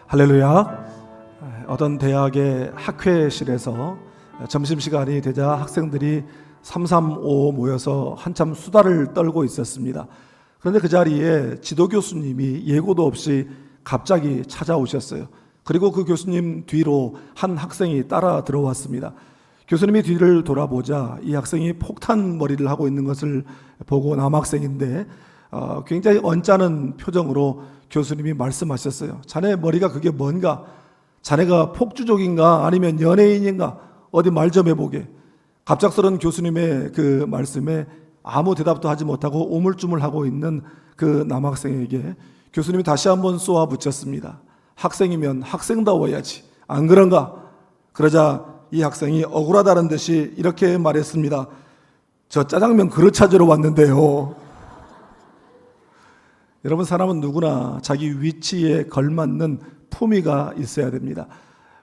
할렐루야. 어떤 대학의 학회실에서 점심시간이 되자 학생들이 335 모여서 한참 수다를 떨고 있었습니다. 그런데 그 자리에 지도 교수님이 예고도 없이 갑자기 찾아오셨어요. 그리고 그 교수님 뒤로 한 학생이 따라 들어왔습니다. 교수님이 뒤를 돌아보자 이 학생이 폭탄 머리를 하고 있는 것을 보고 남학생인데 굉장히 언짢은 표정으로 교수님이 말씀하셨어요. 자네 머리가 그게 뭔가? 자네가 폭주족인가 아니면 연예인인가? 어디 말 좀 해보게. 갑작스런 교수님의 그 말씀에 아무 대답도 하지 못하고 우물쭈물하고 있는 그 남학생에게 교수님이 다시 한번 쏘아붙였습니다. 학생이면 학생다워야지, 안 그런가? 그러자 이 학생이 억울하다는 듯이 이렇게 말했습니다. 저 짜장면 그릇 찾으러 왔는데요. 여러분, 사람은 누구나 자기 위치에 걸맞는 품위가 있어야 됩니다.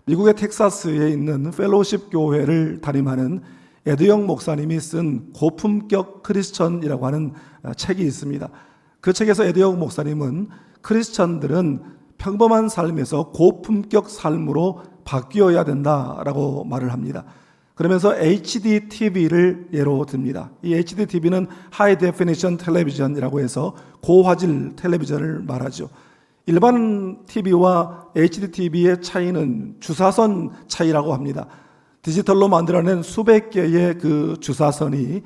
미국의 텍사스에 있는 펠로십 교회를 담임하는 에드영 목사님이 쓴 고품격 크리스천이라고 하는 책이 있습니다. 그 책에서 에드영 목사님은 크리스천들은 평범한 삶에서 고품격 삶으로 바뀌어야 된다라고 말을 합니다. 그러면서 HDTV를 예로 듭니다. 이 HDTV는 High Definition Television이라고 해서 고화질 텔레비전을 말하죠. 일반 TV와 HDTV의 차이는 주사선 차이라고 합니다. 디지털로 만들어낸 수백 개의 그 주사선이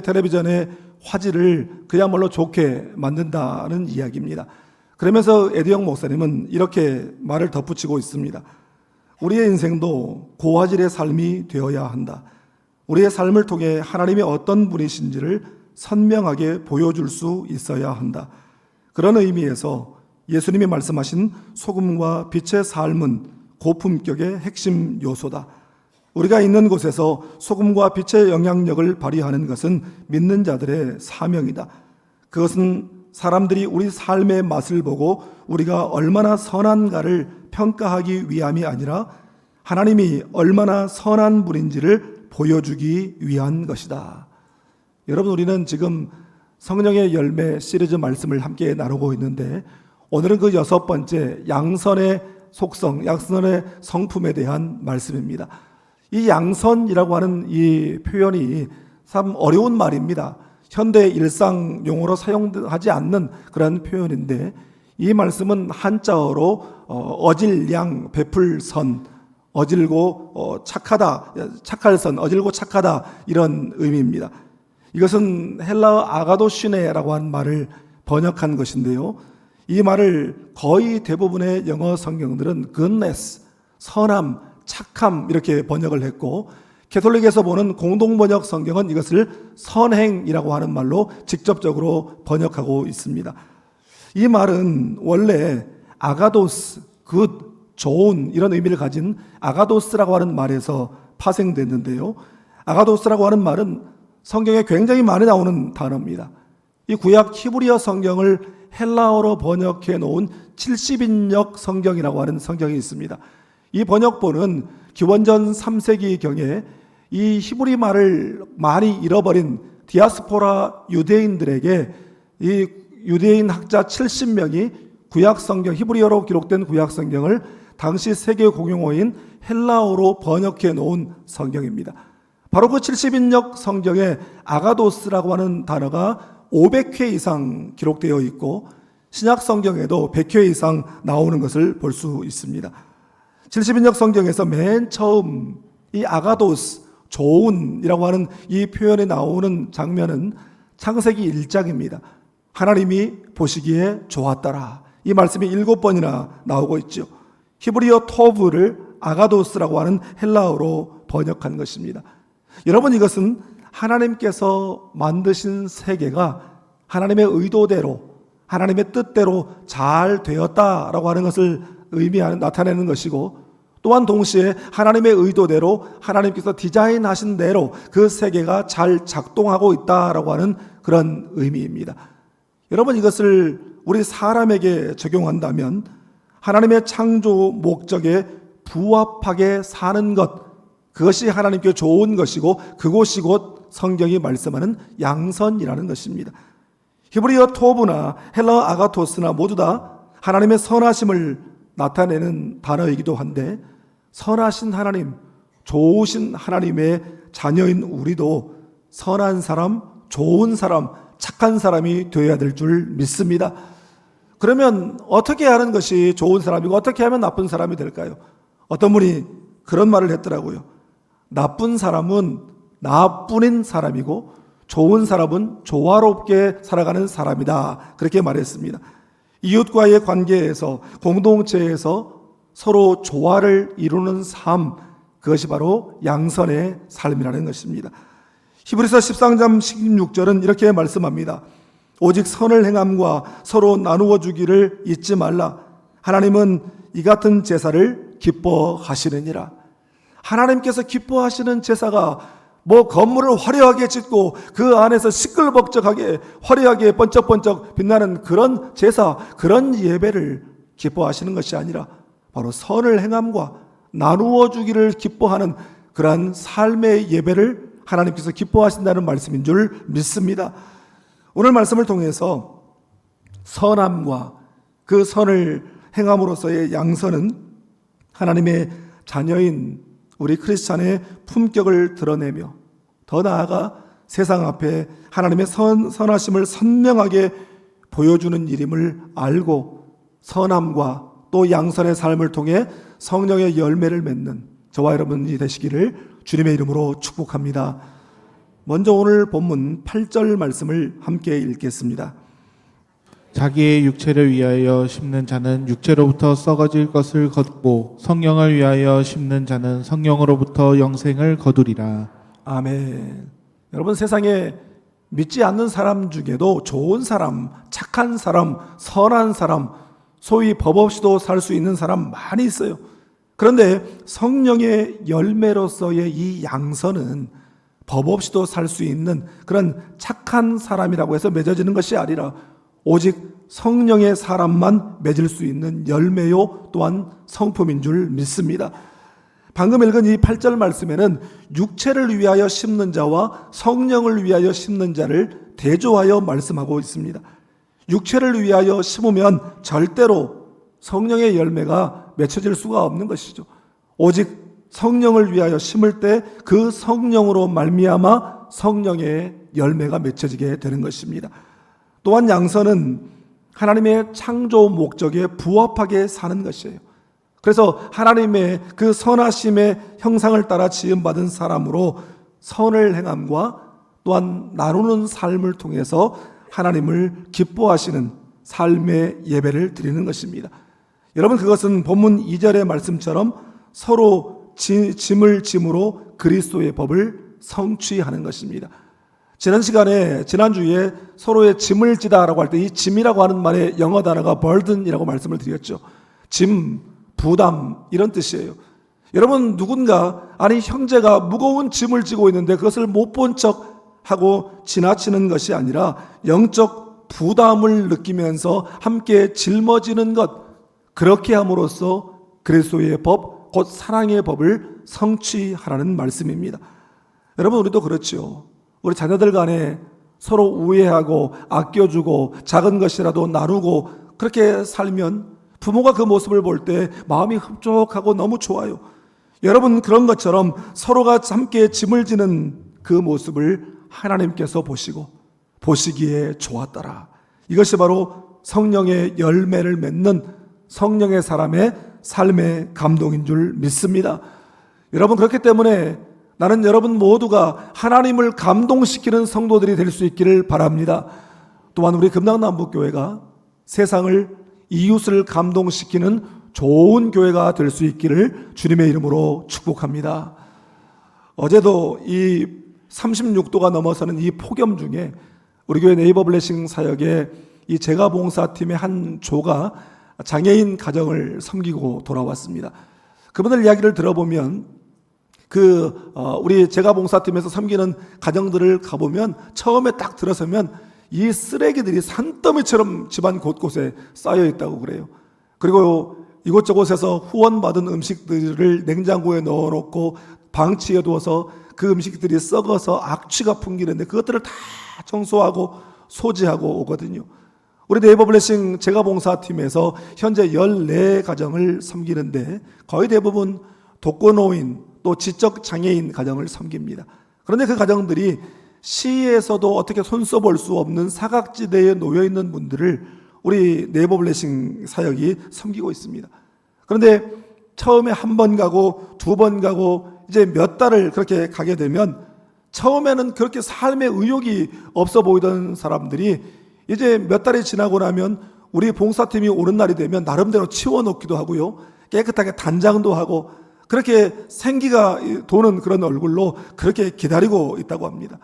텔레비전의 화질을 그야말로 좋게 만든다는 이야기입니다. 그러면서 에드영 목사님은 이렇게 말을 덧붙이고 있습니다. 우리의 인생도 고화질의 삶이 되어야 한다. 우리의 삶을 통해 하나님이 어떤 분이신지를 선명하게 보여줄 수 있어야 한다. 그런 의미에서 예수님이 말씀하신 소금과 빛의 삶은 고품격의 핵심 요소다. 우리가 있는 곳에서 소금과 빛의 영향력을 발휘하는 것은 믿는 자들의 사명이다. 그것은 사람들이 우리 삶의 맛을 보고 우리가 얼마나 선한가를 평가하기 위함이 아니라 하나님이 얼마나 선한 분인지를 보여주기 위한 것이다. 여러분, 우리는 지금 성령의 열매 시리즈 말씀을 함께 나누고 있는데 오늘은 그 6번째 양선의 속성, 양선의 성품에 대한 말씀입니다. 이 양선이라고 하는 이 표현이 참 어려운 말입니다. 현대 일상 용어로 사용하지 않는 그런 표현인데 이 말씀은 한자어로 어질양 베풀선, 어질고 착하다, 착할선, 어질고 착하다 이런 의미입니다. 이것은 헬라어 아가도시네라고 하는 말을 번역한 것인데요. 이 말을 거의 대부분의 영어 성경들은 goodness, 선함, 착함 이렇게 번역을 했고 캐톨릭에서 보는 공동번역 성경은 이것을 선행이라고 하는 말로 직접적으로 번역하고 있습니다. 이 말은 원래 아가도스, 굿, 좋은 이런 의미를 가진 아가도스라고 하는 말에서 파생됐는데요. 아가도스라고 하는 말은 성경에 굉장히 많이 나오는 단어입니다. 이 구약 히브리어 성경을 헬라어로 번역해 놓은 70인역 성경이라고 하는 성경이 있습니다. 이 번역본은 기원전 3세기경에 이 히브리 말을 많이 잃어버린 디아스포라 유대인들에게 이 유대인 학자 70명이 구약 성경, 히브리어로 기록된 구약 성경을 당시 세계 공용어인 헬라어로 번역해 놓은 성경입니다. 바로 그 70인역 성경에 아가도스라고 하는 단어가 500회 이상 기록되어 있고 신약 성경에도 100회 이상 나오는 것을 볼 수 있습니다. 70인역 성경에서 맨 처음 이 아가도스, 좋은이라고 하는 이 표현이 나오는 장면은 창세기 1장입니다. 하나님이 보시기에 좋았더라. 이 말씀이 7번이나 나오고 있죠. 히브리어 토브를 아가도스라고 하는 헬라어로 번역한 것입니다. 여러분, 이것은 하나님께서 만드신 세계가 하나님의 의도대로, 하나님의 뜻대로 잘 되었다라고 하는 것을 나타내는 것이고 또한 동시에 하나님의 의도대로 하나님께서 디자인하신 대로 그 세계가 잘 작동하고 있다라고 하는 그런 의미입니다. 여러분, 이것을 우리 사람에게 적용한다면 하나님의 창조 목적에 부합하게 사는 것, 그것이 하나님께 좋은 것이고 그것이 곧 성경이 말씀하는 양선이라는 것입니다. 히브리어 토브나 헬라어 아가토스나 모두 다 하나님의 선하심을 나타내는 단어이기도 한데, 선하신 하나님, 좋으신 하나님의 자녀인 우리도 선한 사람, 좋은 사람, 착한 사람이 되어야 될 줄 믿습니다. 그러면 어떻게 하는 것이 좋은 사람이고 어떻게 하면 나쁜 사람이 될까요? 어떤 분이 그런 말을 했더라고요. 나쁜 사람은 나뿐인 사람이고 좋은 사람은 조화롭게 살아가는 사람이다. 그렇게 말했습니다. 이웃과의 관계에서, 공동체에서 서로 조화를 이루는 삶, 그것이 바로 양선의 삶이라는 것입니다. 히브리서 13장 16절은 이렇게 말씀합니다. 오직 선을 행함과 서로 나누어 주기를 잊지 말라. 하나님은 이 같은 제사를 기뻐하시느니라. 하나님께서 기뻐하시는 제사가 뭐 건물을 화려하게 짓고 그 안에서 시끌벅적하게 화려하게 번쩍번쩍 빛나는 그런 제사, 그런 예배를 기뻐하시는 것이 아니라 바로 선을 행함과 나누어 주기를 기뻐하는 그러한 삶의 예배를 하나님께서 기뻐하신다는 말씀인 줄 믿습니다. 오늘 말씀을 통해서 선함과 그 선을 행함으로써의 양선은 하나님의 자녀인 우리 크리스찬의 품격을 드러내며 더 나아가 세상 앞에 하나님의 선하심을 선명하게 보여주는 일임을 알고 선함과 또 양선의 삶을 통해 성령의 열매를 맺는 저와 여러분이 되시기를 주님의 이름으로 축복합니다. 먼저 오늘 본문 8절 말씀을 함께 읽겠습니다. 자기의 육체를 위하여 심는 자는 육체로부터 썩어질 것을 거두고 성령을 위하여 심는 자는 성령으로부터 영생을 거두리라. 아멘. 여러분, 세상에 믿지 않는 사람 중에도 좋은 사람, 착한 사람, 선한 사람, 소위 법 없이도 살 수 있는 사람 많이 있어요. 그런데 성령의 열매로서의 이 양선은 법 없이도 살 수 있는 그런 착한 사람이라고 해서 맺어지는 것이 아니라 오직 성령의 사람만 맺을 수 있는 열매요 또한 성품인 줄 믿습니다. 방금 읽은 이 8절 말씀에는 육체를 위하여 심는 자와 성령을 위하여 심는 자를 대조하여 말씀하고 있습니다. 육체를 위하여 심으면 절대로 성령의 열매가 맺혀질 수가 없는 것이죠. 오직 성령을 위하여 심을 때 그 성령으로 말미암아 성령의 열매가 맺혀지게 되는 것입니다. 또한 양선은 하나님의 창조 목적에 부합하게 사는 것이에요. 그래서 하나님의 그 선하심의 형상을 따라 지음받은 사람으로 선을 행함과 또한 나누는 삶을 통해서 하나님을 기뻐하시는 삶의 예배를 드리는 것입니다. 여러분, 그것은 본문 2절의 말씀처럼 서로 짐을 짐으로 그리스도의 법을 성취하는 것입니다. 지난주에 서로의 짐을 지다라고 할 때 이 짐이라고 하는 말의 영어 단어가 burden이라고 말씀을 드렸죠. 짐, 부담, 이런 뜻이에요. 여러분, 누군가, 아니 형제가 무거운 짐을 지고 있는데 그것을 못 본 척 하고 지나치는 것이 아니라 영적 부담을 느끼면서 함께 짊어지는 것, 그렇게 함으로써 그리스도의 법, 곧 사랑의 법을 성취하라는 말씀입니다. 여러분, 우리도 그렇죠. 우리 자녀들 간에 서로 우애하고 아껴주고 작은 것이라도 나누고 그렇게 살면 부모가 그 모습을 볼 때 마음이 흡족하고 너무 좋아요. 여러분, 그런 것처럼 서로가 함께 짐을 지는 그 모습을 하나님께서 보시기에 좋았더라. 이것이 바로 성령의 열매를 맺는 성령의 사람의 삶의 감동인 줄 믿습니다. 여러분, 그렇기 때문에 나는 여러분 모두가 하나님을 감동시키는 성도들이 될 수 있기를 바랍니다. 또한 우리 금당남북교회가 세상을, 이웃을 감동시키는 좋은 교회가 될 수 있기를 주님의 이름으로 축복합니다. 어제도 이 36도가 넘어서는 이 폭염 중에 우리 교회 네이버 블레싱 사역에 이 제가봉사팀의 한 조가 장애인 가정을 섬기고 돌아왔습니다. 그분들 이야기를 들어보면 우리 제가봉사팀에서 섬기는 가정들을 가보면 처음에 딱 들어서면 이 쓰레기들이 산더미처럼 집안 곳곳에 쌓여 있다고 그래요. 그리고 이곳저곳에서 후원받은 음식들을 냉장고에 넣어놓고 방치해 두어서 그 음식들이 썩어서 악취가 풍기는데 그것들을 다 청소하고 소지하고 오거든요. 우리 네이버블레싱 재가봉사팀에서 현재 14가정을 섬기는데 거의 대부분 독거노인 또 지적장애인 가정을 섬깁니다. 그런데 그 가정들이 시에서도 어떻게 손써볼 수 없는 사각지대에 놓여있는 분들을 우리 네이버블레싱 사역이 섬기고 있습니다. 그런데 처음에 한 번 가고 두 번 가고 이제 몇 달을 그렇게 가게 되면 처음에는 그렇게 삶의 의욕이 없어 보이던 사람들이 이제 몇 달이 지나고 나면 우리 봉사팀이 오는 날이 되면 나름대로 치워놓기도 하고요. 깨끗하게 단장도 하고 그렇게 생기가 도는 그런 얼굴로 그렇게 기다리고 있다고 합니다.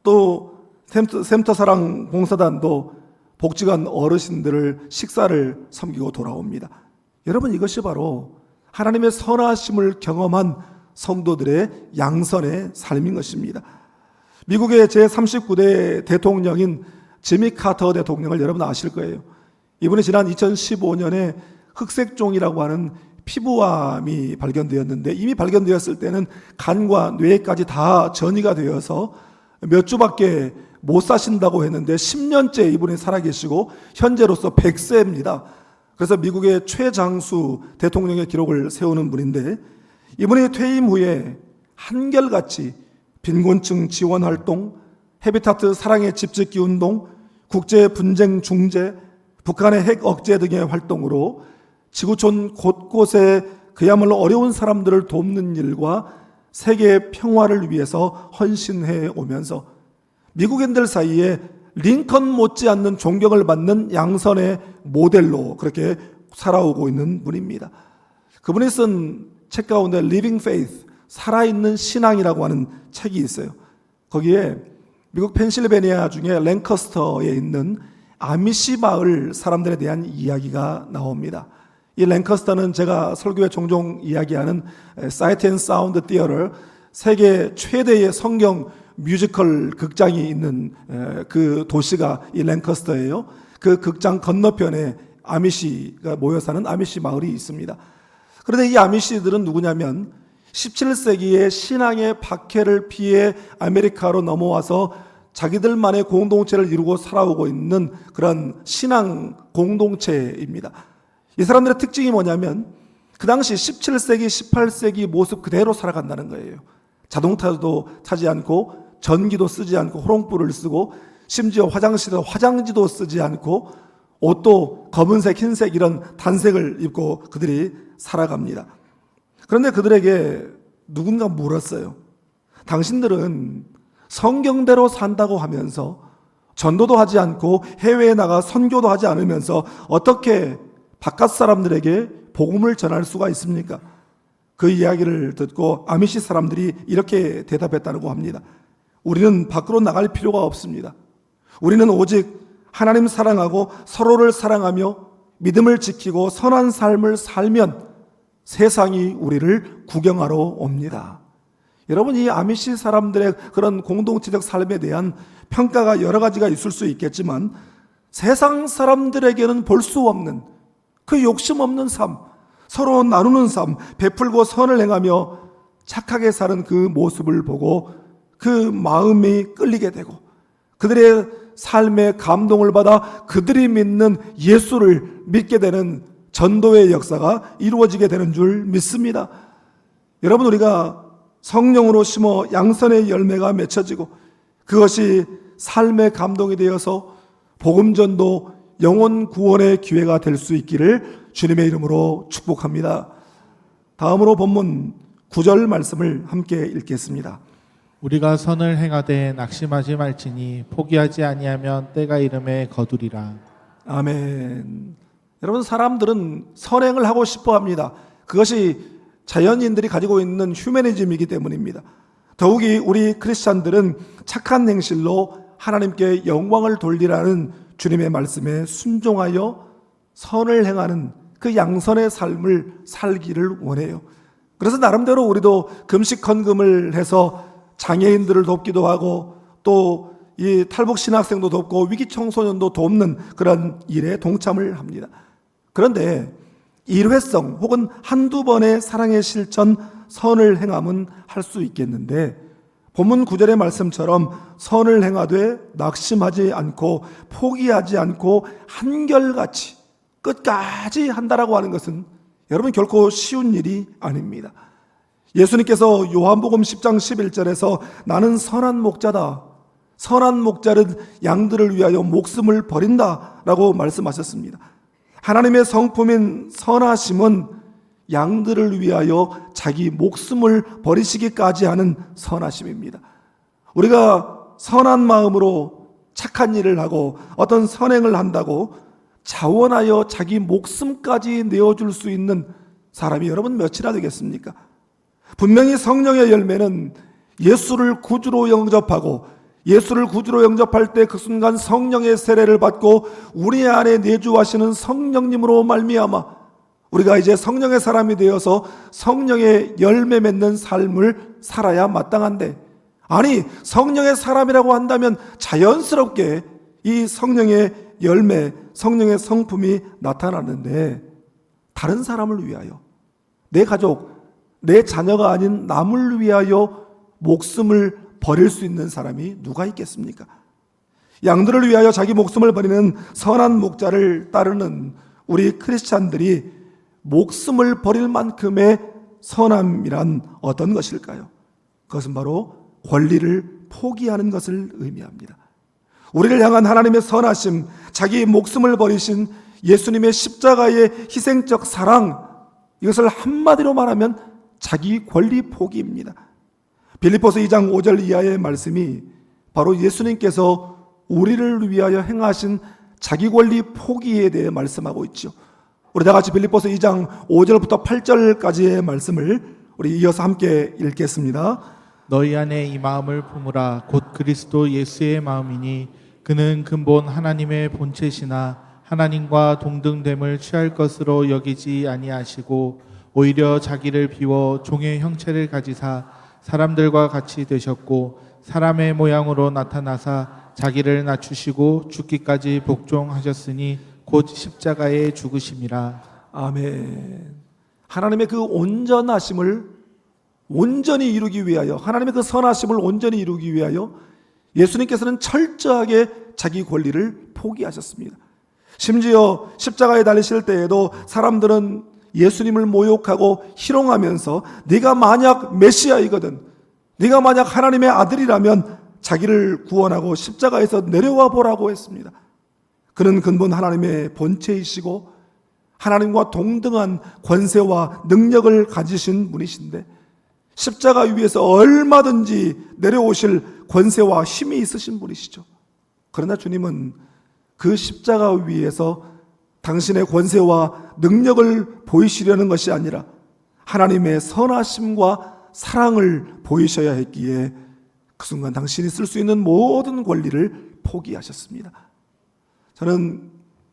또 샘터사랑 봉사단도 복지관 어르신들을 식사를 섬기고 돌아옵니다. 여러분, 이것이 바로 하나님의 선하심을 경험한 성도들의 양선의 삶인 것입니다. 미국의 제39대 대통령인 지미 카터 대통령을 여러분 아실 거예요. 이분이 지난 2015년에 흑색종이라고 하는 피부암이 발견되었는데 이미 발견되었을 때는 간과 뇌까지 다 전이가 되어서 몇 주밖에 못 사신다고 했는데 10년째 이분이 살아계시고 현재로서 100세입니다. 그래서 미국의 최장수 대통령의 기록을 세우는 분인데 이분이 퇴임 후에 한결같이 빈곤층 지원 활동, 헤비타트 사랑의 집짓기 운동, 국제 분쟁 중재, 북한의 핵 억제 등의 활동으로 지구촌 곳곳에 그야말로 어려운 사람들을 돕는 일과 세계 평화를 위해서 헌신해 오면서 미국인들 사이에 링컨 못지않는 존경을 받는 양선의 모델로 그렇게 살아오고 있는 분입니다. 그분이 쓴 책 가운데 Living Faith, 살아있는 신앙이라고 하는 책이 있어요. 거기에 미국 펜실베니아 중에 랭커스터에 있는 아미시 마을 사람들에 대한 이야기가 나옵니다. 이 랭커스터는 제가 설교에 종종 이야기하는 사이트 앤 사운드 티어터, 세계 최대의 성경 뮤지컬 극장이 있는 그 도시가 이 랭커스터예요. 그 극장 건너편에 아미시가 모여 사는 아미시 마을이 있습니다. 그런데 이 아미시들은 누구냐면 17세기에 신앙의 박해를 피해 아메리카로 넘어와서 자기들만의 공동체를 이루고 살아오고 있는 그런 신앙 공동체입니다. 이 사람들의 특징이 뭐냐면 그 당시 17세기, 18세기 모습 그대로 살아간다는 거예요. 자동차도 타지 않고 전기도 쓰지 않고 호롱불을 쓰고 심지어 화장실에서 화장지도 쓰지 않고 옷도 검은색, 흰색 이런 단색을 입고 그들이 살아갑니다. 그런데 그들에게 누군가 물었어요. 당신들은 성경대로 산다고 하면서 전도도 하지 않고 해외에 나가 선교도 하지 않으면서 어떻게 바깥 사람들에게 복음을 전할 수가 있습니까? 그 이야기를 듣고 아미시 사람들이 이렇게 대답했다고 합니다. 우리는 밖으로 나갈 필요가 없습니다. 우리는 오직 하나님 사랑하고 서로를 사랑하며 믿음을 지키고 선한 삶을 살면 세상이 우리를 구경하러 옵니다. 여러분, 이 아미시 사람들의 그런 공동체적 삶에 대한 평가가 여러 가지가 있을 수 있겠지만 세상 사람들에게는 볼 수 없는 그 욕심 없는 삶, 서로 나누는 삶, 베풀고 선을 행하며 착하게 사는 그 모습을 보고 그 마음이 끌리게 되고 그들의 삶에 감동을 받아 그들이 믿는 예수를 믿게 되는 전도의 역사가 이루어지게 되는 줄 믿습니다. 여러분, 우리가 성령으로 심어 양선의 열매가 맺혀지고 그것이 삶의 감동이 되어서 복음 전도, 영혼 구원의 기회가 될 수 있기를 주님의 이름으로 축복합니다. 다음으로 본문 9절 말씀을 함께 읽겠습니다. 우리가 선을 행하되 낙심하지 말지니 포기하지 아니하면 때가 이름에 거두리라. 아멘. 여러분, 사람들은 선행을 하고 싶어 합니다. 그것이 자연인들이 가지고 있는 휴머니즘이기 때문입니다. 더욱이 우리 크리스찬들은 착한 행실로 하나님께 영광을 돌리라는 주님의 말씀에 순종하여 선을 행하는 그 양선의 삶을 살기를 원해요. 그래서 나름대로 우리도 금식 헌금을 해서 장애인들을 돕기도 하고 또 이 탈북 신학생도 돕고 위기 청소년도 돕는 그런 일에 동참을 합니다. 그런데 일회성 혹은 한두 번의 사랑의 실천, 선을 행함은 할 수 있겠는데 본문 9절의 말씀처럼 선을 행하되 낙심하지 않고 포기하지 않고 한결같이 끝까지 한다라고 하는 것은 여러분 결코 쉬운 일이 아닙니다. 예수님께서 요한복음 10장 11절에서 나는 선한 목자다. 선한 목자는 양들을 위하여 목숨을 버린다라고 말씀하셨습니다. 하나님의 성품인 선하심은 양들을 위하여 자기 목숨을 버리시기까지 하는 선하심입니다. 우리가 선한 마음으로 착한 일을 하고 어떤 선행을 한다고 자원하여 자기 목숨까지 내어줄 수 있는 사람이 여러분 몇이나 되겠습니까? 분명히 성령의 열매는 예수를 구주로 영접하고 예수를 구주로 영접할 때 그 순간 성령의 세례를 받고 우리 안에 내주하시는 성령님으로 말미암아 우리가 이제 성령의 사람이 되어서 성령의 열매 맺는 삶을 살아야 마땅한데, 아니 성령의 사람이라고 한다면 자연스럽게 이 성령의 열매, 성령의 성품이 나타나는데 다른 사람을 위하여, 내 가족, 내 자녀가 아닌 남을 위하여 목숨을 버릴 수 있는 사람이 누가 있겠습니까? 양들을 위하여 자기 목숨을 버리는 선한 목자를 따르는 우리 크리스찬들이 목숨을 버릴 만큼의 선함이란 어떤 것일까요? 그것은 바로 권리를 포기하는 것을 의미합니다. 우리를 향한 하나님의 선하심, 자기 목숨을 버리신 예수님의 십자가의 희생적 사랑, 이것을 한마디로 말하면 자기 권리 포기입니다. 빌립보서 2장 5절 이하의 말씀이 바로 예수님께서 우리를 위하여 행하신 자기 권리 포기에 대해 말씀하고 있죠. 우리 다 같이 빌립보서 2장 5절부터 8절까지의 말씀을 우리 이어서 함께 읽겠습니다. 너희 안에 이 마음을 품으라. 곧 그리스도 예수의 마음이니 그는 근본 하나님의 본체시나 하나님과 동등됨을 취할 것으로 여기지 아니하시고 오히려 자기를 비워 종의 형체를 가지사 사람들과 같이 되셨고 사람의 모양으로 나타나사 자기를 낮추시고 죽기까지 복종하셨으니 곧 십자가에 죽으심이라. 아멘. 하나님의 그 온전하심을 온전히 이루기 위하여, 하나님의 그 선하심을 온전히 이루기 위하여 예수님께서는 철저하게 자기 권리를 포기하셨습니다. 심지어 십자가에 달리실 때에도 사람들은 예수님을 모욕하고 희롱하면서 네가 만약 메시아이거든, 네가 만약 하나님의 아들이라면 자기를 구원하고 십자가에서 내려와 보라고 했습니다. 그는 근본 하나님의 본체이시고 하나님과 동등한 권세와 능력을 가지신 분이신데 십자가 위에서 얼마든지 내려오실 권세와 힘이 있으신 분이시죠. 그러나 주님은 그 십자가 위에서 당신의 권세와 능력을 보이시려는 것이 아니라 하나님의 선하심과 사랑을 보이셔야 했기에 그 순간 당신이 쓸 수 있는 모든 권리를 포기하셨습니다. 저는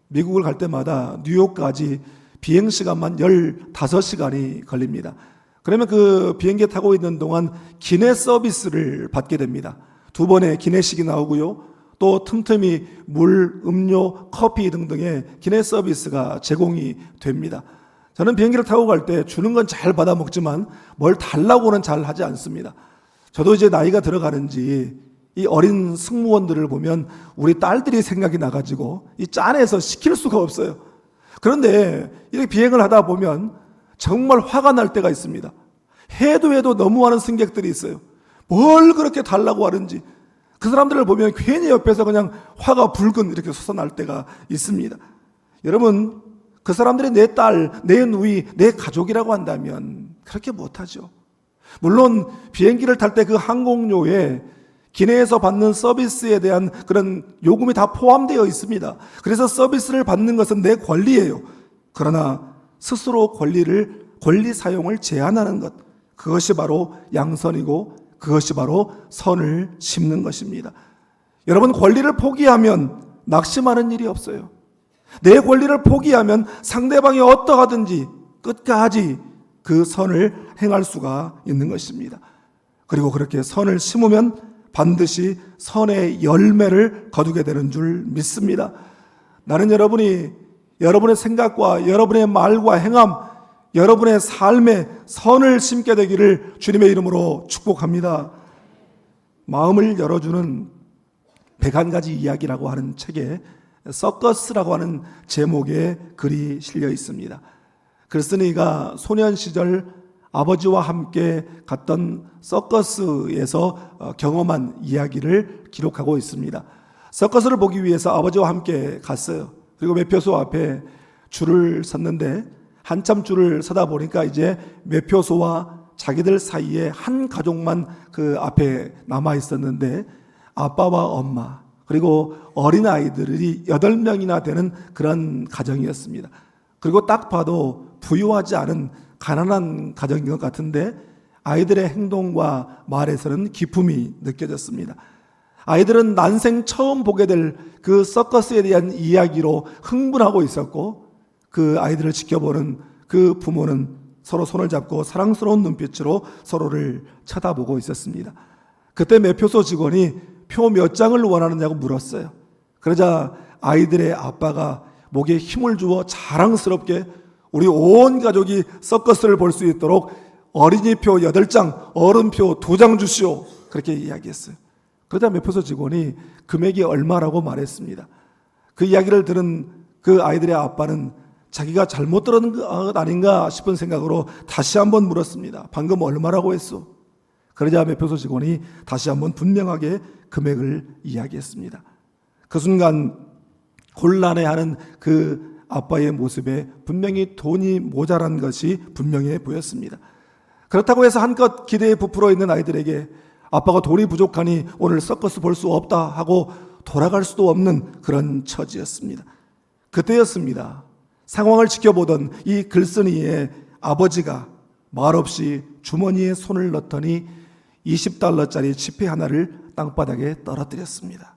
미국을 갈 때마다 뉴욕까지 비행시간만 15시간이 걸립니다. 그러면 그 비행기에 타고 있는 동안 기내 서비스를 받게 됩니다. 2번의 기내식이 나오고요. 또 틈틈이 물, 음료, 커피 등등의 기내 서비스가 제공이 됩니다. 저는 비행기를 타고 갈 때 주는 건 잘 받아 먹지만 뭘 달라고는 잘 하지 않습니다. 저도 이제 나이가 들어가는지 이 어린 승무원들을 보면 우리 딸들이 생각이 나가지고 이 짠해서 시킬 수가 없어요. 그런데 이렇게 비행을 하다 보면 정말 화가 날 때가 있습니다. 해도 너무하는 승객들이 있어요. 뭘 그렇게 달라고 하는지 그 사람들을 보면 괜히 옆에서 그냥 화가 불근 이렇게 솟아날 때가 있습니다. 여러분, 그 사람들이 내 딸, 내 누이, 내 가족이라고 한다면 그렇게 못하죠. 물론 비행기를 탈 때 그 항공료에 기내에서 받는 서비스에 대한 그런 요금이 다 포함되어 있습니다. 그래서 서비스를 받는 것은 내 권리예요. 그러나 스스로 권리 사용을 제한하는 것, 그것이 바로 양선이고 그것이 바로 선을 심는 것입니다. 여러분, 권리를 포기하면 낙심하는 일이 없어요. 내 권리를 포기하면 상대방이 어떠하든지 끝까지 그 선을 행할 수가 있는 것입니다. 그리고 그렇게 선을 심으면 반드시 선의 열매를 거두게 되는 줄 믿습니다. 나는 여러분이 여러분의 생각과 여러분의 말과 행함, 여러분의 삶에 선을 심게 되기를 주님의 이름으로 축복합니다. 마음을 열어주는 101가지 이야기라고 하는 책에 서커스라고 하는 제목의 글이 실려 있습니다. 글쓴이가 소년 시절 아버지와 함께 갔던 서커스에서 경험한 이야기를 기록하고 있습니다. 서커스를 보기 위해서 아버지와 함께 갔어요. 그리고 매표소 앞에 줄을 섰는데 한참 줄을 서다 보니까 이제 매표소와 자기들 사이에 한 가족만 그 앞에 남아 있었는데 아빠와 엄마 그리고 어린아이들이 8명이나 되는 그런 가정이었습니다. 그리고 딱 봐도 부유하지 않은 가난한 가정인 것 같은데 아이들의 행동과 말에서는 기품이 느껴졌습니다. 아이들은 난생 처음 보게 될 그 서커스에 대한 이야기로 흥분하고 있었고 그 아이들을 지켜보는 그 부모는 서로 손을 잡고 사랑스러운 눈빛으로 서로를 쳐다보고 있었습니다. 그때 매표소 직원이 표 몇 장을 원하느냐고 물었어요. 그러자 아이들의 아빠가 목에 힘을 주어 자랑스럽게 우리 온 가족이 서커스를 볼 수 있도록 어린이표 8장, 어른표 2장 주시오. 그렇게 이야기했어요. 그러자 매표소 직원이 금액이 얼마라고 말했습니다. 그 이야기를 들은 그 아이들의 아빠는 자기가 잘못 들은 것 아닌가 싶은 생각으로 다시 한번 물었습니다. 방금 얼마라고 했소? 그러자 매표소 직원이 다시 한번 분명하게 금액을 이야기했습니다. 그 순간 곤란해하는 그 아빠의 모습에 분명히 돈이 모자란 것이 분명해 보였습니다. 그렇다고 해서 한껏 기대에 부풀어 있는 아이들에게 아빠가 돈이 부족하니 오늘 서커스 볼 수 없다 하고 돌아갈 수도 없는 그런 처지였습니다. 그때였습니다. 상황을 지켜보던 이 글쓴이의 아버지가 말없이 주머니에 손을 넣더니 $20짜리 지폐 하나를 땅바닥에 떨어뜨렸습니다.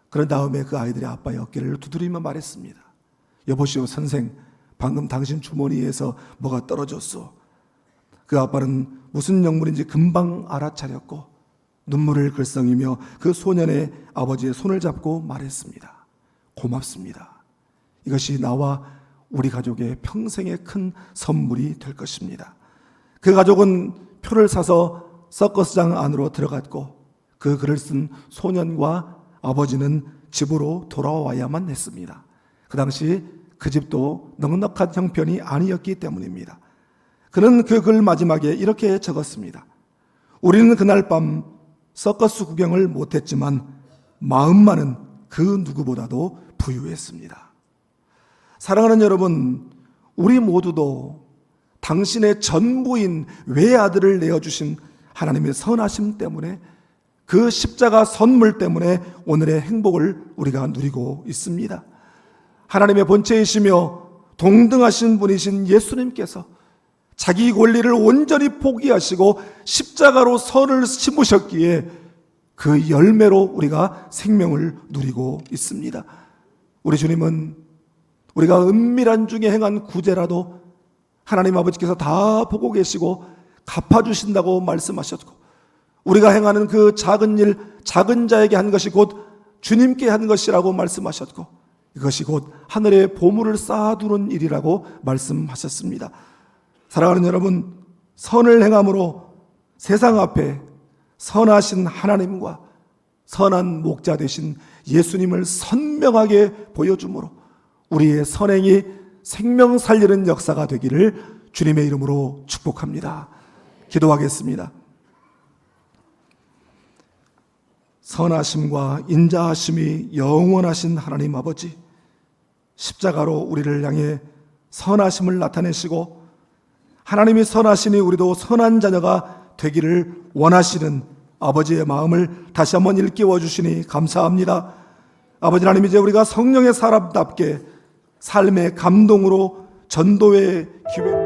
그런 다음에 그 아이들의 아빠의 어깨를 두드리며 말했습니다. 여보시오 선생, 방금 당신 주머니에서 뭐가 떨어졌소? 그 아빠는 무슨 영문인지 금방 알아차렸고 눈물을 글썽이며 그 소년의 아버지의 손을 잡고 말했습니다. 고맙습니다. 이것이 나와 우리 가족의 평생의 큰 선물이 될 것입니다. 그 가족은 표를 사서 서커스장 안으로 들어갔고 그 글을 쓴 소년과 아버지는 집으로 돌아와야만 했습니다. 그 당시 그 집도 넉넉한 형편이 아니었기 때문입니다. 그는 그 글 마지막에 이렇게 적었습니다. 우리는 그날 밤 서커스 구경을 못했지만 마음만은 그 누구보다도 부유했습니다. 사랑하는 여러분, 우리 모두도 당신의 전부인 외아들을 내어주신 하나님의 선하심 때문에 그 십자가 선물 때문에 오늘의 행복을 우리가 누리고 있습니다. 하나님의 본체이시며 동등하신 분이신 예수님께서 자기 권리를 온전히 포기하시고 십자가로 선을 심으셨기에 그 열매로 우리가 생명을 누리고 있습니다. 우리 주님은 우리가 은밀한 중에 행한 구제라도 하나님 아버지께서 다 보고 계시고 갚아주신다고 말씀하셨고 우리가 행하는 그 작은 일, 작은 자에게 한 것이 곧 주님께 한 것이라고 말씀하셨고 이것이 곧 하늘에 보물을 쌓아두는 일이라고 말씀하셨습니다. 사랑하는 여러분, 선을 행함으로 세상 앞에 선하신 하나님과 선한 목자 되신 예수님을 선명하게 보여주므로 우리의 선행이 생명 살리는 역사가 되기를 주님의 이름으로 축복합니다. 기도하겠습니다. 선하심과 인자하심이 영원하신 하나님 아버지, 십자가로 우리를 향해 선하심을 나타내시고 하나님이 선하시니 우리도 선한 자녀가 되기를 원하시는 아버지의 마음을 다시 한번 일깨워 주시니 감사합니다. 아버지 하나님, 이제 우리가 성령의 사람답게 삶의 감동으로 전도의 기회